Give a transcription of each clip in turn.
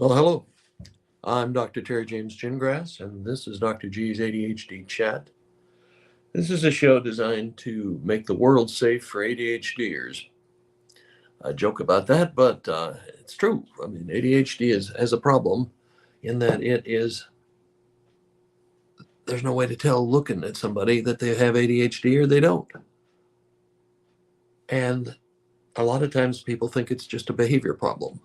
Well, hello. I'm Dr. Terry James Gingrass, and this is Dr. G's ADHD Chat. This is a show designed to make the world safe for ADHDers. I joke about that, but it's true. I mean, ADHD has a problem in that there's no way to tell looking at somebody that they have ADHD or they don't. And a lot of times people think it's just a behavior problem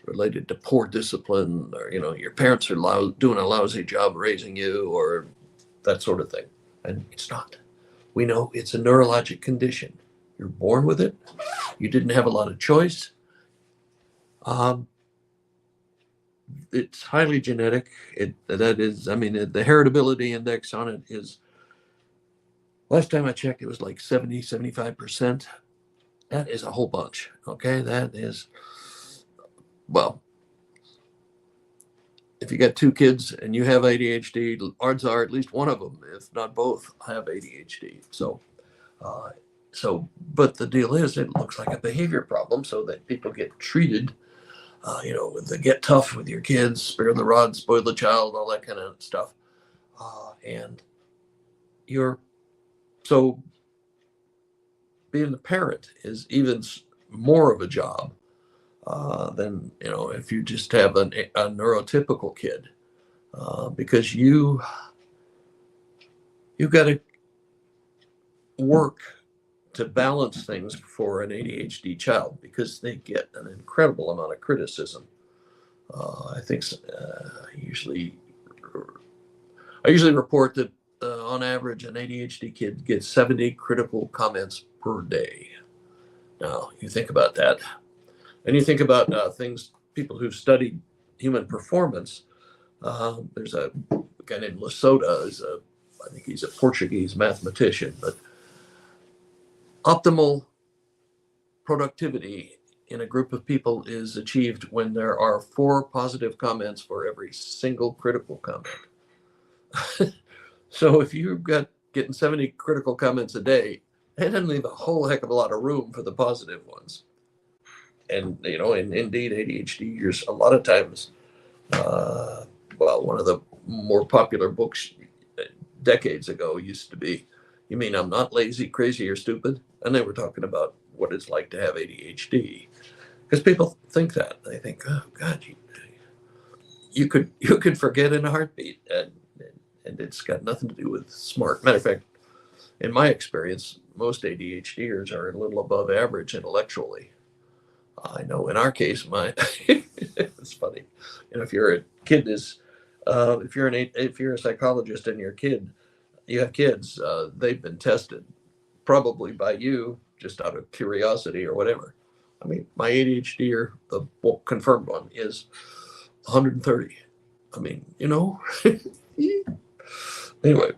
related to poor discipline, or your parents are doing a lousy job raising you, or that sort of thing. And it's not. We know it's a neurologic condition. You're born with it. You didn't have a lot of choice. Um, it's highly genetic. That is, I mean, the heritability index on it is, last time I checked, it was like 70-75%. That is a whole bunch. Okay. That is, well, if you got two kids and you have ADHD, odds are at least one of them, if not both, have ADHD. Uh, but the deal is, it looks like a behavior problem, so that people get treated, with the get tough with your kids, spare the rod, spoil the child, all that kind of stuff. And you're, so being a parent is even more of a job than, if you just have a neurotypical kid, because you've got to work to balance things for an ADHD child, because they get an incredible amount of criticism. I think I usually report that on average an ADHD kid gets 70 critical comments per day. Now you think about that, and you think about people who've studied human performance. There's a guy named Lasota. I think he's a Portuguese mathematician, but optimal productivity in a group of people is achieved when there are 4 positive comments for every single critical comment. So if you've got getting 70 critical comments a day, it doesn't leave a whole heck of a lot of room for the positive ones. And, indeed, ADHD, a lot of times, one of the more popular books decades ago used to be, "You mean I'm not lazy, crazy, or stupid?" And they were talking about what it's like to have ADHD, because people think that. They think, "Oh God, you could forget in a heartbeat," and it's got nothing to do with smart. Matter of fact, in my experience, most ADHDers are a little above average intellectually. I know in our case, it's funny. If you're a kid if you're a psychologist and you have kids, they've been tested, probably by you, just out of curiosity or whatever. I mean, my ADHD, or the confirmed one, is 130. I mean, anyway,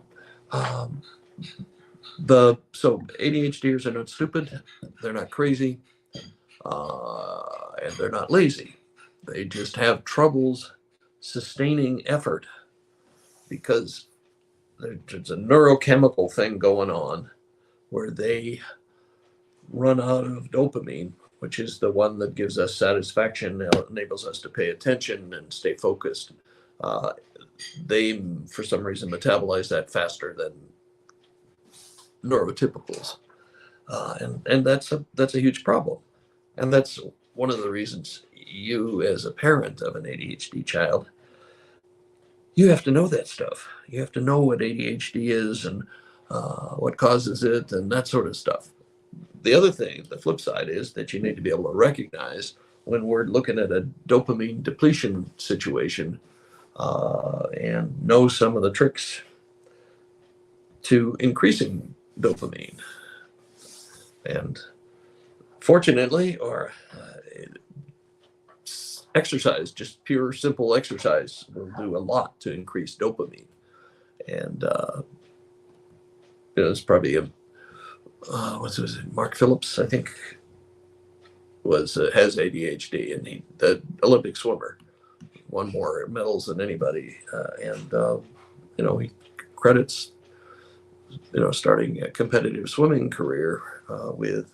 so ADHDers are not stupid, they're not crazy, and they're not lazy. They just have troubles sustaining effort, because there's a neurochemical thing going on where they run out of dopamine, which is the one that gives us satisfaction, enables us to pay attention and stay focused. They, for some reason, metabolize that faster than neurotypicals, and that's a huge problem. And that's one of the reasons you, as a parent of an ADHD child, you have to know that stuff. You have to know what ADHD is, and what causes it, and that sort of stuff. The other thing, the flip side, is that you need to be able to recognize when we're looking at a dopamine depletion situation, and know some of the tricks to increasing dopamine. And fortunately, or exercise, just pure simple exercise, will do a lot to increase dopamine. And it's probably what was it, Mark Phillips, I think, has ADHD, and the Olympic swimmer, won more medals than anybody, and he credits starting a competitive swimming career with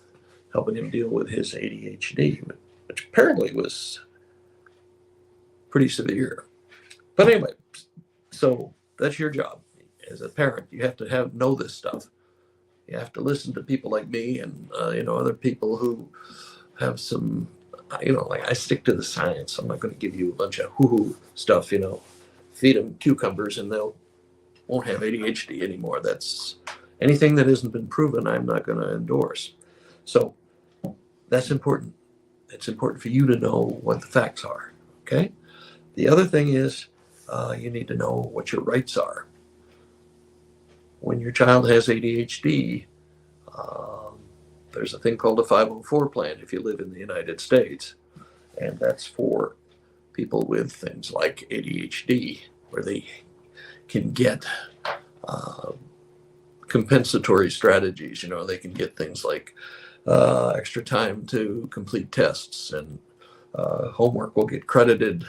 helping him deal with his ADHD, which apparently was pretty severe. But anyway, so that's your job as a parent. You have to know this stuff. You have to listen to people like me and other people who have some, like I stick to the science. I'm not going to give you a bunch of hoo-hoo stuff. Feed them cucumbers and they'll won't have ADHD anymore. That's anything that hasn't been proven. I'm not going to endorse. So that's important. It's important for you to know what the facts are. Okay. The other thing is you need to know what your rights are. When your child has ADHD, there's a thing called a 504 plan if you live in the United States. And that's for people with things like ADHD, where they can get compensatory strategies. They can get things like extra time to complete tests, and homework will get credited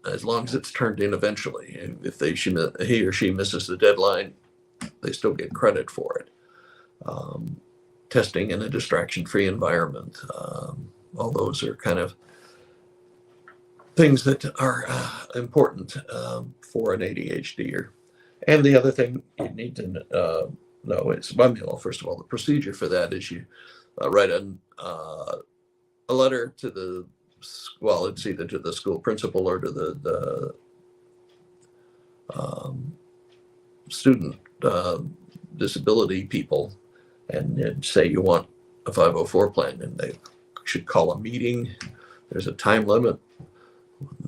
as long as it's turned in eventually. And if he or she misses the deadline, they still get credit for it. Testing in a distraction-free environment. All those are kind of things that are important for an ADHDer. And the other thing you need to know is, first of all, the procedure for that is you write a letter to it's either to the school principal or to the student disability people, and say you want a 504 plan, and they should call a meeting. There's a time limit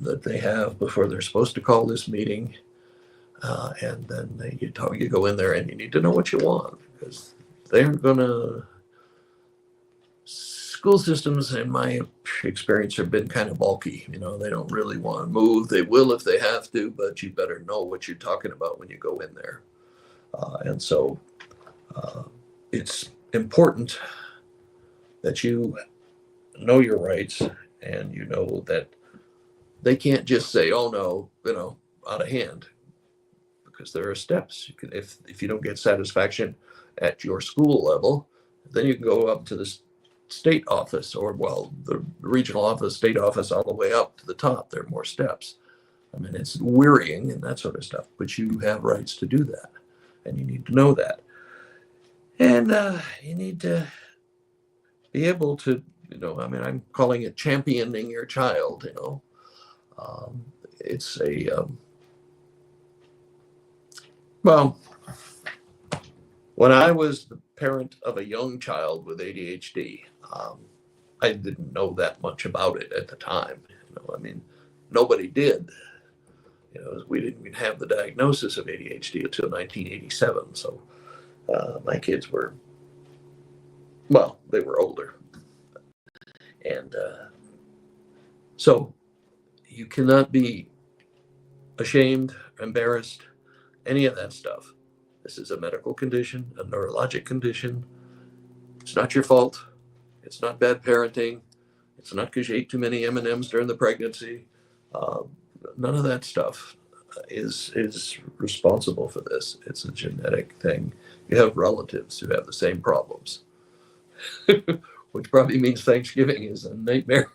that they have before they're supposed to call this meeting, and then you go in there and you need to know what you want, because they aren't gonna. School systems, in my experience, have been kind of bulky. They don't really want to move. They will if they have to, but you better know what you're talking about when you go in there. And so it's important that you know your rights, and you know that they can't just say, "Oh no," out of hand, because there are steps. You can, if you don't get satisfaction at your school level, then you can go up to the state office, or the regional office, state office, all the way up to the top. There are more steps. I mean, it's wearying and that sort of stuff, but you have rights to do that, and you need to know that. And you need to be able to, I'm calling it championing your child. It's when I was the parent of a young child with ADHD, I didn't know that much about it at the time. Nobody did. We didn't even have the diagnosis of ADHD until 1987. So my kids were, they were older. And so you cannot be ashamed, embarrassed, any of that stuff. This is a medical condition, a neurologic condition. It's not your fault. It's not bad parenting. It's not because you ate too many M&Ms during the pregnancy. None of that stuff is responsible for this. It's a genetic thing. You have relatives who have the same problems, which probably means Thanksgiving is a nightmare.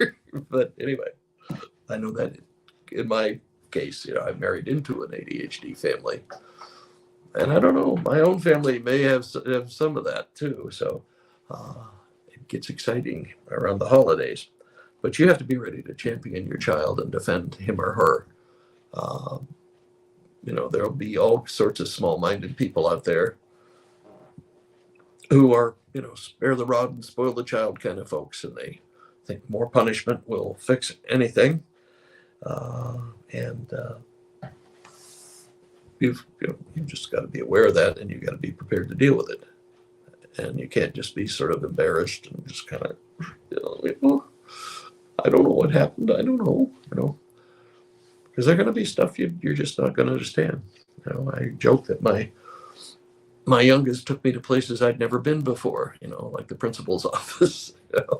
But anyway, I know that in my case, I married into an ADHD family. And I don't know, my own family may have some of that too. So it gets exciting around the holidays. But you have to be ready to champion your child and defend him or her. There'll be all sorts of small-minded people out there who are, spare the rod and spoil the child kind of folks. And they think more punishment will fix anything. You've just got to be aware of that, and you've got to be prepared to deal with it. And you can't just be sort of embarrassed and just kind of, I don't know what happened. I don't know, because there's going to be stuff you're just not going to understand. I joke that my youngest took me to places I'd never been before, like the principal's office.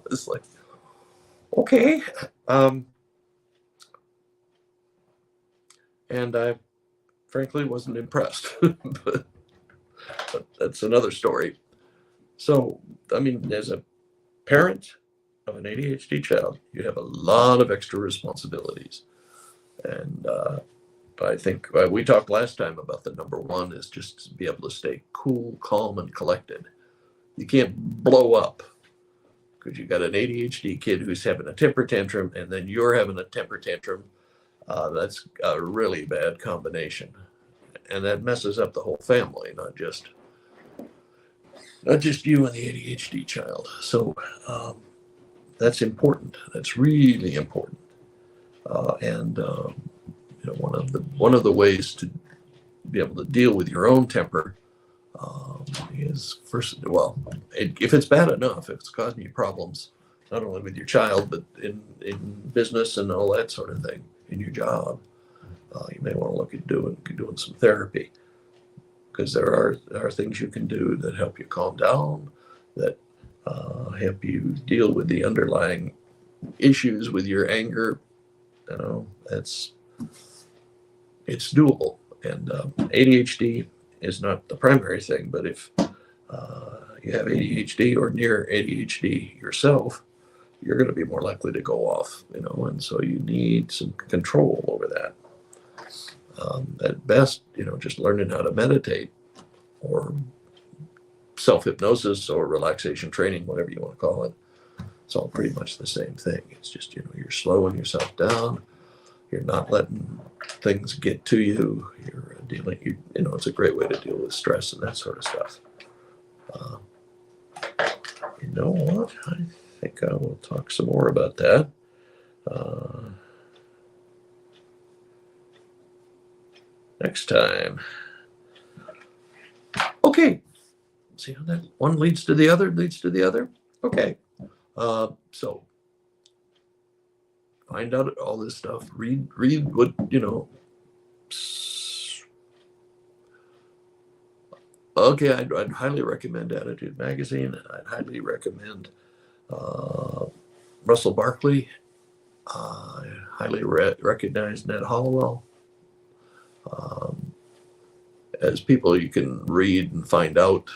It's like, okay. And I frankly wasn't impressed, but that's another story. So, as a parent of an ADHD child, you have a lot of extra responsibilities. And I think we talked last time about the number one is just to be able to stay cool, calm, and collected. You can't blow up because you got an ADHD kid who's having a temper tantrum, and then you're having a temper tantrum. That's a really bad combination, and that messes up the whole family, not just you and the ADHD child. So that's important. That's really important. And one of the ways to be able to deal with your own temper is first, well, if it's bad enough, if it's causing you problems, not only with your child, but in business and all that sort of thing, in your job, you may want to look at doing some therapy, because there are things you can do that help you calm down, that help you deal with the underlying issues with your anger. It's doable. And ADHD is not the primary thing, but if you have ADHD or near ADHD yourself, you're going to be more likely to go off, and so you need some control over that. At best, just learning how to meditate or self-hypnosis or relaxation training, whatever you want to call it, it's all pretty much the same thing. It's just, you're slowing yourself down. You're not letting things get to you. You're dealing, it's a great way to deal with stress and that sort of stuff. You know what? I think I will talk some more about that. Next time. Okay. See how that one leads to the other, Okay. So find out all this stuff. Read what, Okay, I'd highly recommend Attitude Magazine. I'd highly recommend Russell Barkley. I highly recognize Ned Hollowell. As people you can read and find out,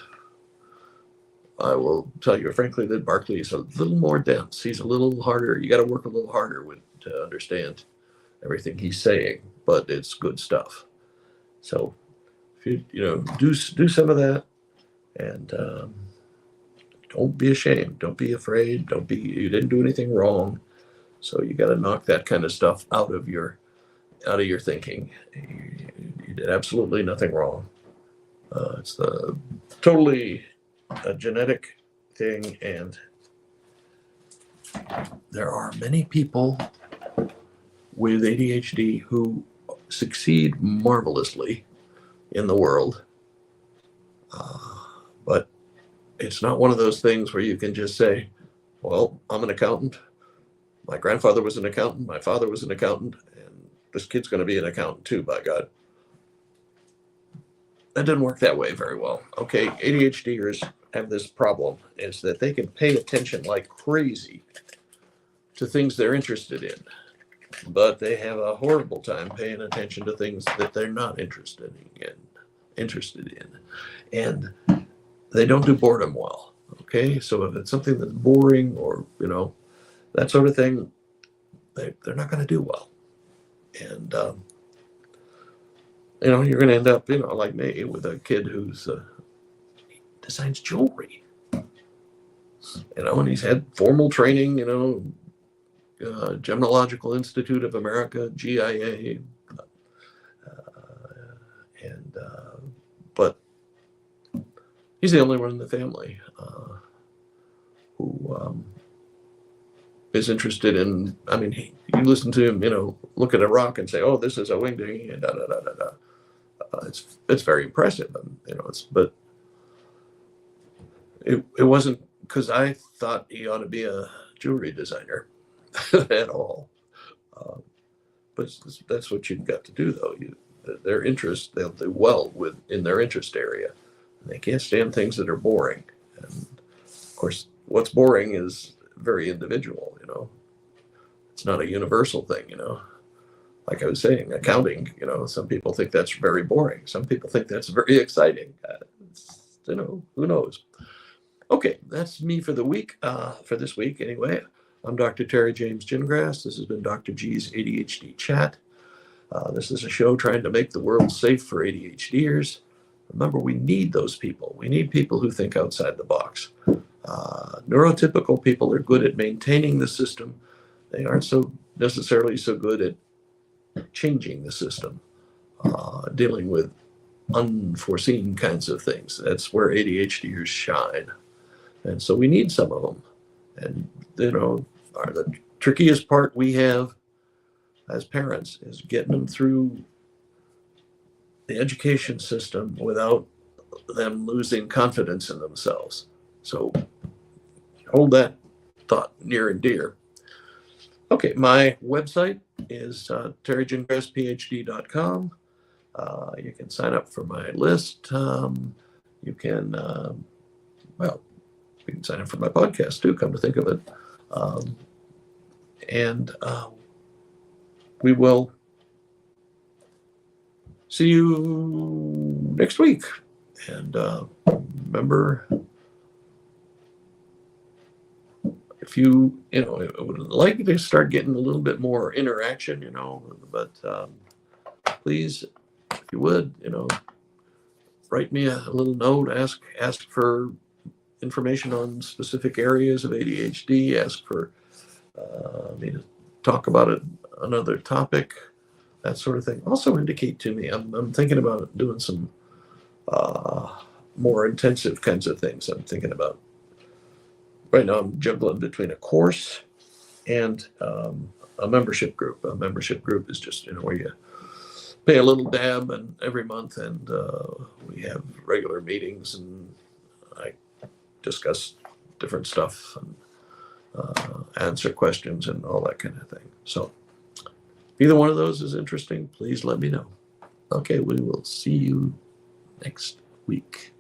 I will tell you frankly that Barkley is a little more dense. He's a little harder. You got to work a little harder to understand everything he's saying, but it's good stuff. So if you do some of that, and don't be ashamed. Don't be afraid. You didn't do anything wrong. So you got to knock that kind of stuff out of your thinking. You did absolutely nothing wrong. It's totally a genetic thing, and there are many people with ADHD who succeed marvelously in the world, but it's not one of those things where you can just say, well, I'm an accountant. My grandfather was an accountant. My father was an accountant. And this kid's going to be an accountant too, by God. That doesn't work that way very well. Okay, ADHDers have this problem, is that they can pay attention like crazy to things they're interested in, but they have a horrible time paying attention to things that they're not interested in. And they don't do boredom well. Okay, so if it's something that's boring or that sort of thing, they're not going to do well. And you're going to end up like me, with a kid who's designs jewelry, and he's had formal training, Gemological Institute of America, GIA, but he's the only one in the family who is interested in. I mean, you listen to him, look at a rock and say, "Oh, this is a wing dinghy," and da da da da da. It's very impressive, and but it wasn't because I thought he ought to be a jewelry designer at all. But that's what you've got to do, though. Their interest, they'll do well in their interest area. They can't stand things that are boring. And of course, what's boring is very individual. It's not a universal thing. Like I was saying, accounting. Some people think that's very boring. Some people think that's very exciting. Who knows? Okay, that's me for the week. For this week, anyway. I'm Dr. Terry James Gingrass. This has been Dr. G's ADHD Chat. This is a show trying to make the world safe for ADHDers. Remember, we need those people. We need people who think outside the box. Neurotypical people are good at maintaining the system. They aren't so necessarily so good at changing the system, dealing with unforeseen kinds of things. That's where ADHDers shine. And so we need some of them. And, the trickiest part we have as parents is getting them through the education system without them losing confidence in themselves. So hold that thought near and dear. Okay, my website is terrygingrassphd.com. You can sign up for my list. You can, you can sign up for my podcast too, come to think of it. And we will see you next week. And remember, if you would like to start getting a little bit more interaction, but please, if you would, write me a little note, ask for information on specific areas of ADHD, ask for me to talk about it, another topic, that sort of thing. Also indicate to me, I'm thinking about doing some more intensive kinds of things. I'm thinking about, right now I'm juggling between a course and a membership group. A membership group is just, where you pay a little dab and every month, and we have regular meetings, and I discuss different stuff and answer questions and all that kind of thing. So either one of those is interesting, please let me know. Okay, we will see you next week.